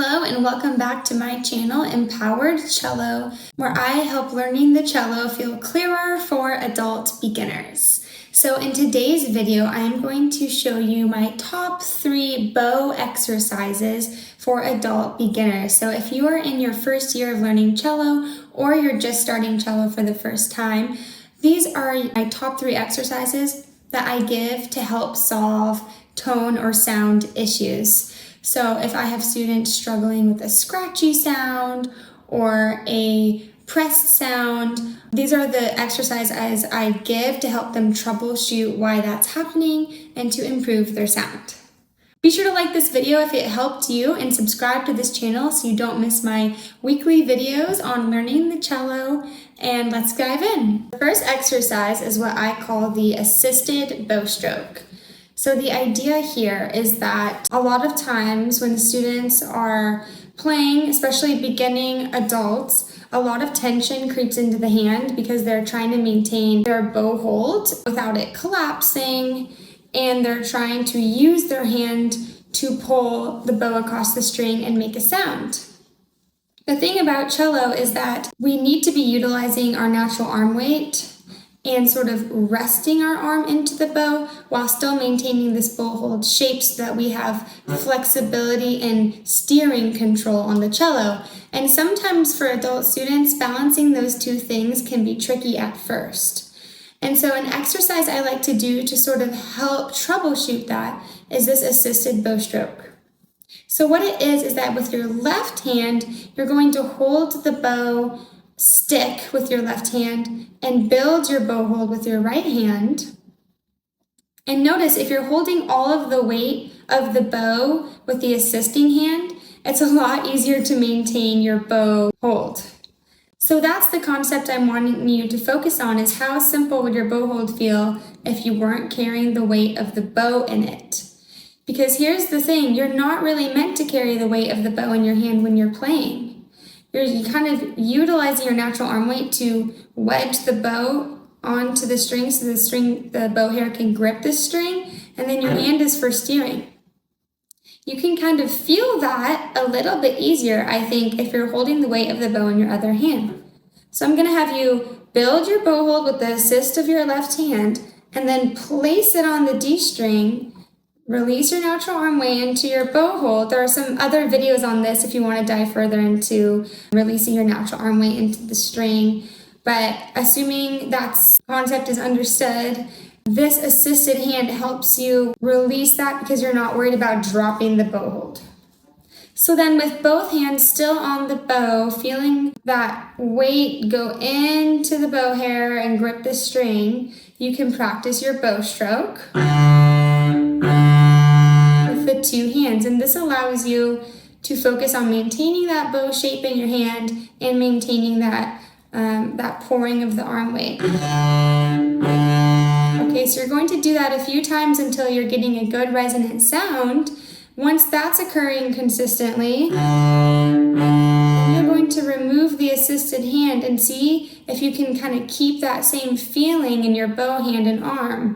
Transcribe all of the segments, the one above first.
Hello and welcome back to my channel, Empowered Cello, where I help learning the cello feel clearer for adult beginners. So in today's video, I'm going to show you my top 3 bow exercises for adult beginners. So if you are in your first year of learning cello or you're just starting cello for the first time, these are my top 3 exercises that I give to help solve tone or sound issues. So if I have students struggling with a scratchy sound or a pressed sound, these are the exercises I give to help them troubleshoot why that's happening and to improve their sound. Be sure to like this video if it helped you and subscribe to this channel so you don't miss my weekly videos on learning the cello. And let's dive in. The first exercise is what I call the assisted bow stroke. So the idea here is that a lot of times when students are playing, especially beginning adults, a lot of tension creeps into the hand because they're trying to maintain their bow hold without it collapsing, and they're trying to use their hand to pull the bow across the string and make a sound. The thing about cello is that we need to be utilizing our natural arm weight and sort of resting our arm into the bow while still maintaining this bow hold shape so that we have flexibility and steering control on the cello. And sometimes for adult students, balancing those two things can be tricky at first. And so an exercise I like to do to sort of help troubleshoot that is this assisted bow stroke. So what it is that with your left hand, you're going to hold the bow stick with your left hand and build your bow hold with your right hand. And notice if you're holding all of the weight of the bow with the assisting hand, it's a lot easier to maintain your bow hold. So that's the concept I'm wanting you to focus on, is how simple would your bow hold feel if you weren't carrying the weight of the bow in it. Because here's the thing, you're not really meant to carry the weight of the bow in your hand when you're playing. You're kind of utilizing your natural arm weight to wedge the bow onto the string so the bow hair can grip the string, and then your hand is for steering. You can kind of feel that a little bit easier, I think, if you're holding the weight of the bow in your other hand. So I'm going to have you build your bow hold with the assist of your left hand, and then place it on the D string. Release your natural arm weight into your bow hold. There are some other videos on this if you want to dive further into releasing your natural arm weight into the string. But assuming that concept is understood, this assisted hand helps you release that because you're not worried about dropping the bow hold. So then with both hands still on the bow, feeling that weight go into the bow hair and grip the string, you can practice your bow stroke with the two hands. And this allows you to focus on maintaining that bow shape in your hand and maintaining that pouring of the arm weight. Okay, so you're going to do that a few times until you're getting a good resonant sound. Once that's occurring consistently, you're going to remove the assisted hand and see if you can kind of keep that same feeling in your bow hand and arm.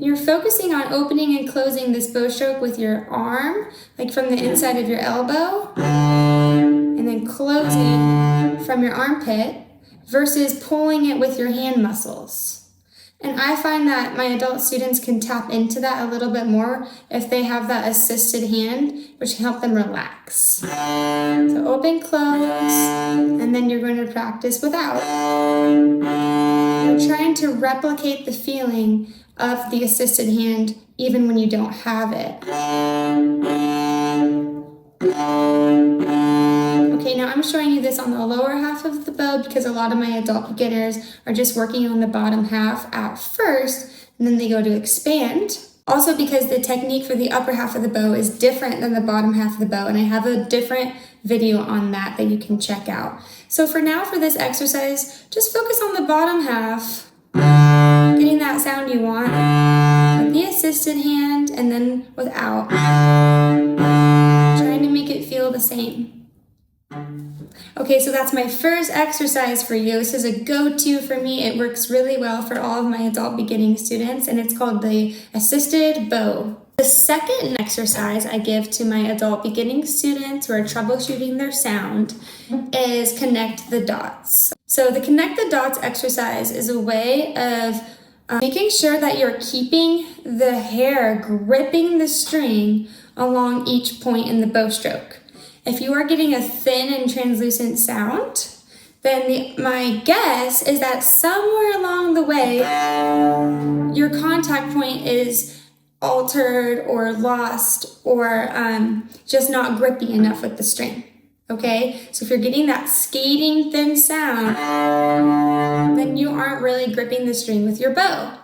You're focusing on opening and closing this bow stroke with your arm, like from the inside of your elbow, and then closing from your armpit versus pulling it with your hand muscles. And I find that my adult students can tap into that a little bit more if they have that assisted hand, which can help them relax. So open, close, and then you're going to practice without. You're trying to replicate the feeling of the assisted hand even when you don't have it. Okay, now I'm showing you this on the lower half of the bow because a lot of my adult beginners are just working on the bottom half at first, and then they go to expand. Also because the technique for the upper half of the bow is different than the bottom half of the bow, and I have a different video on that you can check out. So for now, for this exercise, just focus on the bottom half, getting that sound you want with the assisted hand and then without, trying to make it feel the same. Okay, so that's my first exercise for you. This is a go-to for me. It works really well for all of my adult beginning students, and it's called the assisted bow. The second exercise I give to my adult beginning students who are troubleshooting their sound is connect the dots. So the connect the dots exercise is a way of making sure that you're keeping the hair gripping the string along each point in the bow stroke. If you are getting a thin and translucent sound, then my guess is that somewhere along the way, your contact point is altered or lost or just not grippy enough with the string, okay? So if you're getting that skating thin sound, then you aren't really gripping the string with your bow.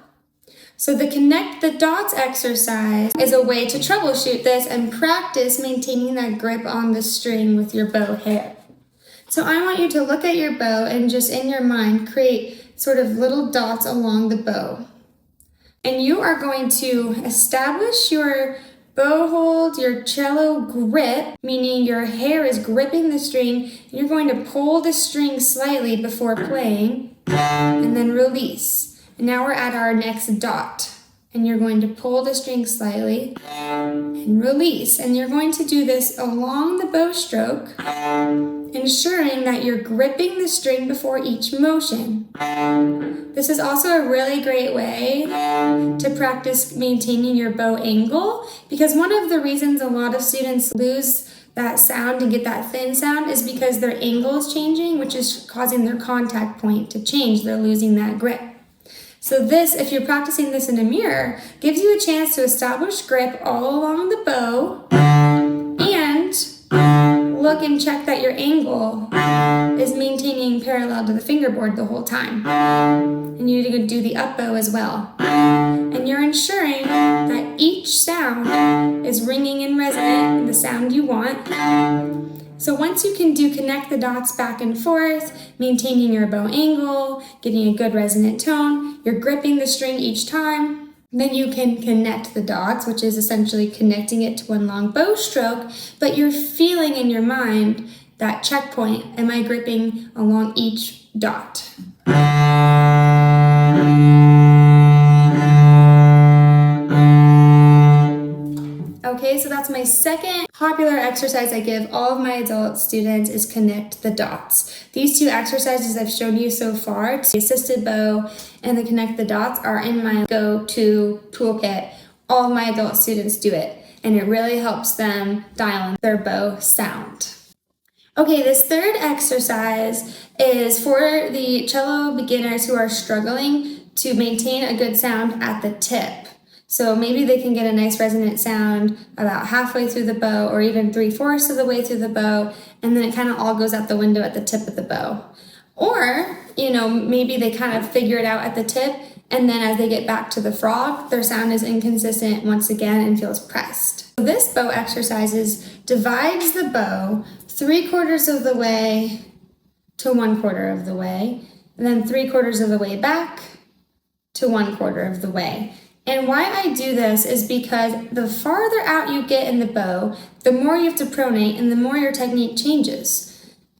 So the connect the dots exercise is a way to troubleshoot this and practice maintaining that grip on the string with your bow hair. So I want you to look at your bow and just in your mind create sort of little dots along the bow. And you are going to establish your bow hold, your cello grip, meaning your hair is gripping the string, and you're going to pull the string slightly before playing, and then release. And now we're at our next dot. And you're going to pull the string slightly and release. And you're going to do this along the bow stroke, ensuring that you're gripping the string before each motion. This is also a really great way to practice maintaining your bow angle, because one of the reasons a lot of students lose that sound and get that thin sound is because their angle is changing, which is causing their contact point to change. They're losing that grip. So this, if you're practicing this in a mirror, gives you a chance to establish grip all along the bow and look and check that your angle is maintaining parallel to the fingerboard the whole time. And you can do the up bow as well. And you're ensuring that each sound is ringing and resonant in the sound you want. So once you can connect the dots back and forth, maintaining your bow angle, getting a good resonant tone, you're gripping the string each time, then you can connect the dots, which is essentially connecting it to one long bow stroke, but you're feeling in your mind that checkpoint. Am I gripping along each dot? Okay, so that's my second popular exercise I give all of my adult students is connect the dots. These two exercises I've shown you so far, the assisted bow and the connect the dots, are in my go-to toolkit. All of my adult students do it, and it really helps them dial in their bow sound. Okay, this third exercise is for the cello beginners who are struggling to maintain a good sound at the tip. So maybe they can get a nice resonant sound about halfway through the bow or even 3/4 of the way through the bow, and then it kind of all goes out the window at the tip of the bow. Or, maybe they kind of figure it out at the tip, and then as they get back to the frog, their sound is inconsistent once again and feels pressed. So this bow exercise divides the bow 3/4 of the way to 1/4 of the way, and then 3/4 of the way back to 1/4 of the way. And why I do this is because the farther out you get in the bow, the more you have to pronate and the more your technique changes.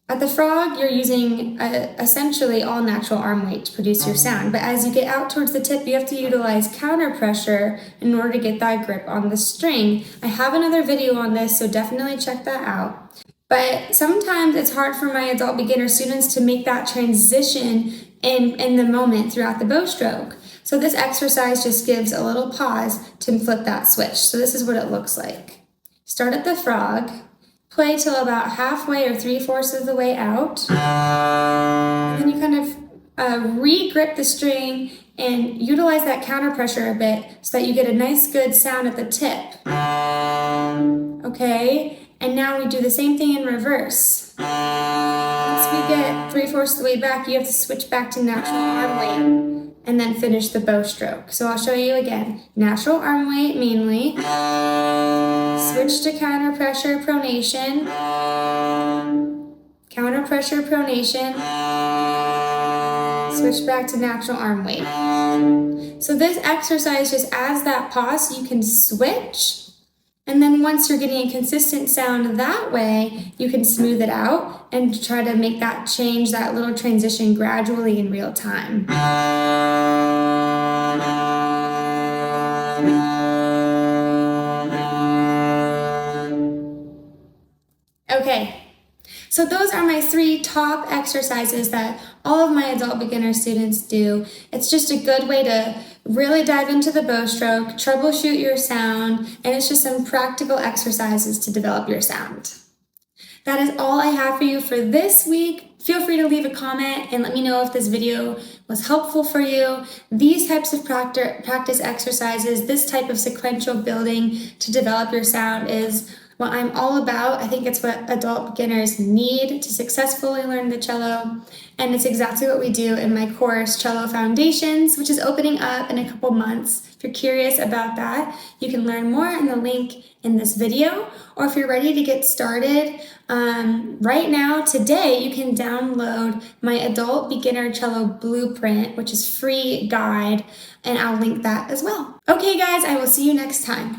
At the frog, you're using essentially all natural arm weight to produce your sound. But as you get out towards the tip, you have to utilize counter pressure in order to get that grip on the string. I have another video on this, so definitely check that out. But sometimes it's hard for my adult beginner students to make that transition in the moment throughout the bow stroke. So this exercise just gives a little pause to flip that switch. So this is what it looks like. Start at the frog, play till about halfway or 3/4 of the way out. And then you kind of re-grip the string and utilize that counter pressure a bit so that you get a nice good sound at the tip. Okay, and now we do the same thing in reverse. Once we get 3/4 of the way back, you have to switch back to natural arm weight and then finish the bow stroke. So I'll show you again. Natural arm weight mainly. Switch to counter pressure pronation. Counter pressure pronation. Switch back to natural arm weight. So this exercise just adds that pause so you can switch. And then once you're getting a consistent sound that way, you can smooth it out and try to make that change, that little transition gradually in real time. Okay, so those are my 3 top exercises that all of my adult beginner students do. It's just a good way to really dive into the bow stroke, troubleshoot your sound, and it's just some practical exercises to develop your sound. That is all I have for you for this week. Feel free to leave a comment and let me know if this video was helpful for you. These types of practice exercises, this type of sequential building to develop your sound is what I'm all about. I think it's what adult beginners need to successfully learn the cello. And it's exactly what we do in my course, Cello Foundations, which is opening up in a couple months. If you're curious about that, you can learn more in the link in this video. Or if you're ready to get started, right now, today, you can download my Adult Beginner Cello Blueprint, which is free guide, and I'll link that as well. Okay, guys, I will see you next time.